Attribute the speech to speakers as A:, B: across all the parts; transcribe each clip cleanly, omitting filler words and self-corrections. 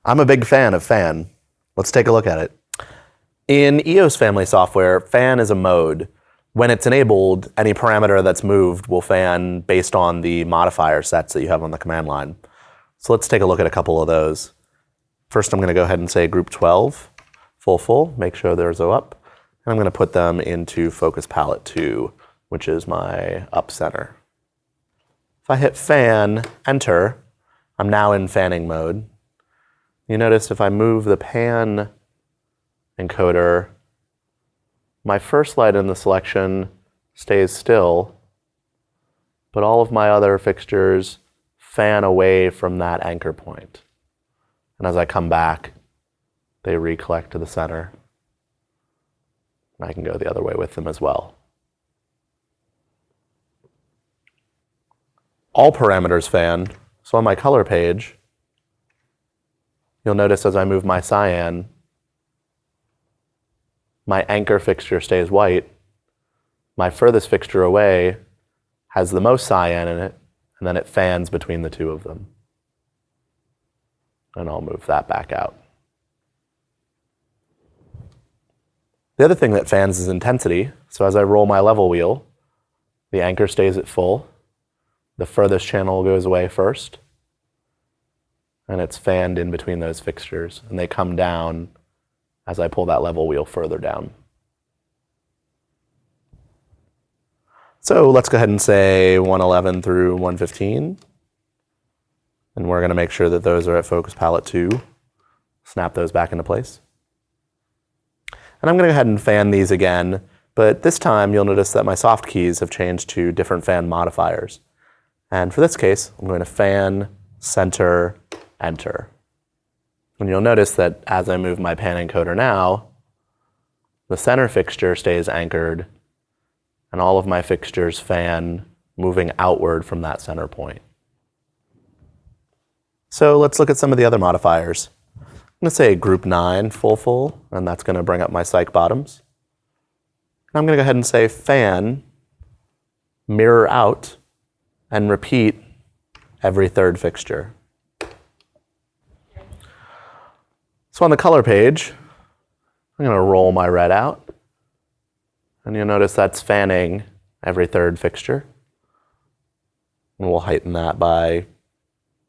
A: I'm a big fan of fan. Let's take a look at it. In EOS family software, fan is a mode. When it's enabled, any parameter that's moved will fan based on the modifier sets that you have on the command line. So let's take a look at a couple of those. First, I'm going to go ahead and say group 12, full, make sure they're up. And I'm going to put them into focus palette 2, which is my up center. If I hit fan, enter, I'm now in fanning mode. You notice if I move the pan encoder, my first light in the selection stays still, but all of my other fixtures fan away from that anchor point. And as I come back, they recollect to the center. And I can go the other way with them as well. All parameters fan. So on my color page, you'll notice as I move my cyan, my anchor fixture stays white. My furthest fixture away has the most cyan in it, and then it fans between the two of them. And I'll move that back out. The other thing that fans is intensity. So as I roll my level wheel, the anchor stays at full. The furthest channel goes away first. And it's fanned in between those fixtures. And they come down as I pull that level wheel further down. So let's go ahead and say 111 through 115. And we're going to make sure that those are at focus palette 2. Snap those back into place. And I'm going to go ahead and fan these again, but this time you'll notice that my soft keys have changed to different fan modifiers. And for this case, I'm going to fan, center, enter. And you'll notice that as I move my pan encoder now, the center fixture stays anchored, and all of my fixtures fan moving outward from that center point. So let's look at some of the other modifiers. I'm going to say group 9, full, and that's going to bring up my cyc bottoms. And I'm going to go ahead and say fan, mirror out, and repeat every third fixture. So on the color page, I'm going to roll my red out. And you'll notice that's fanning every third fixture. And we'll heighten that by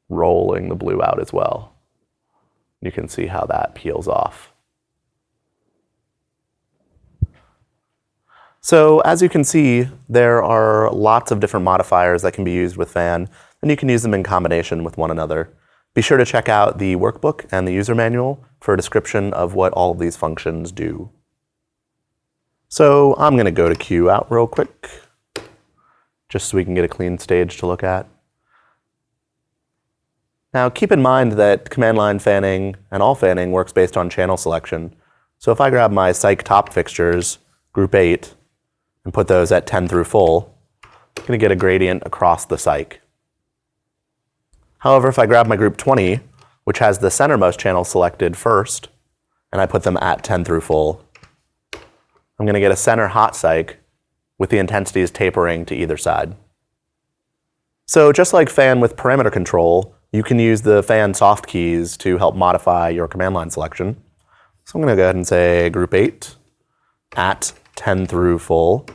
A: rolling the blue out as well. You can see how that peels off. So as you can see, there are lots of different modifiers that can be used with fan, and you can use them in combination with one another. Be sure to check out the workbook and the user manual for a description of what all of these functions do. So I'm going to go to Q out real quick, just so we can get a clean stage to look at. Now keep in mind that command line fanning and all fanning works based on channel selection. So if I grab my cyc top fixtures, group 8, and put those at 10 through full, I'm going to get a gradient across the cyc. However, if I grab my group 20, which has the centermost channel selected first, and I put them at 10 through full, I'm going to get a center hot cyc with the intensities tapering to either side. So just like fan with parameter control, you can use the fan soft keys to help modify your command line selection. So I'm going to go ahead and say group 8 at 10 through full.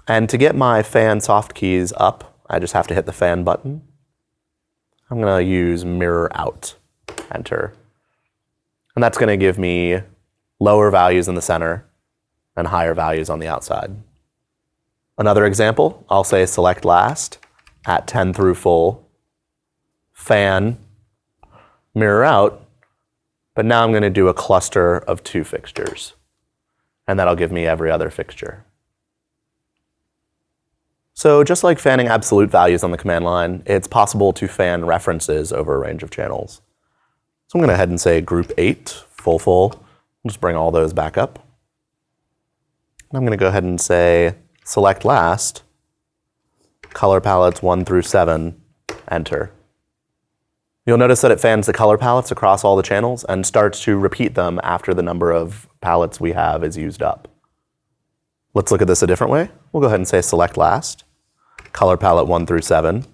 A: And to get my fan soft keys up, I just have to hit the fan button. I'm going to use mirror out, enter. And that's going to give me lower values in the center and higher values on the outside. Another example, I'll say select last at 10 through full. Fan, mirror out, but now I'm going to do a cluster of 2 fixtures. And that'll give me every other fixture. So just like fanning absolute values on the command line, it's possible to fan references over a range of channels. So I'm going to go ahead and say group 8, full. Just bring all those back up. I'm going to go ahead and say select last, color palettes 1 through 7, enter. You'll notice that it fans the color palettes across all the channels and starts to repeat them after the number of palettes we have is used up. Let's look at this a different way. We'll go ahead and say select last, color palette 1 through 7.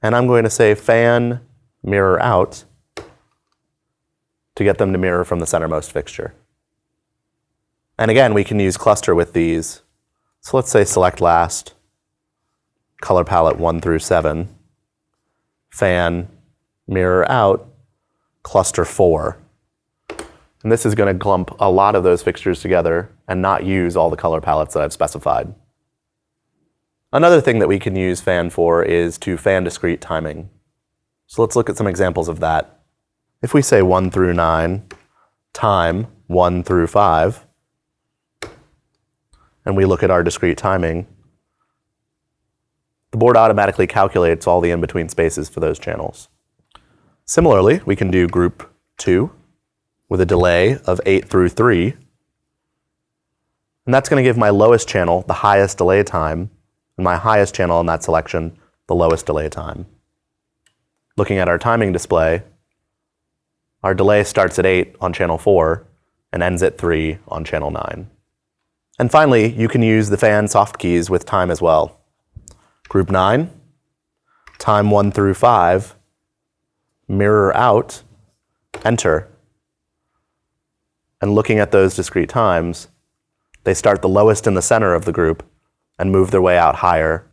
A: And I'm going to say fan, mirror out, to get them to mirror from the centermost fixture. And again, we can use cluster with these. So let's say select last, color palette 1 through 7, fan, mirror out, cluster 4. And this is going to clump a lot of those fixtures together and not use all the color palettes that I've specified. Another thing that we can use fan for is to fan discrete timing. So let's look at some examples of that. If we say 1 through 9, time 1 through 5, and we look at our discrete timing, the board automatically calculates all the in-between spaces for those channels. Similarly, we can do group 2 with a delay of 8 through 3, and that's going to give my lowest channel the highest delay time, and my highest channel in that selection the lowest delay time. Looking at our timing display, our delay starts at 8 on channel 4 and ends at 3 on channel 9. And finally, you can use the fan soft keys with time as well. Group 9, time 1 through 5, mirror out, enter. And looking at those discrete times, they start the lowest in the center of the group and move their way out higher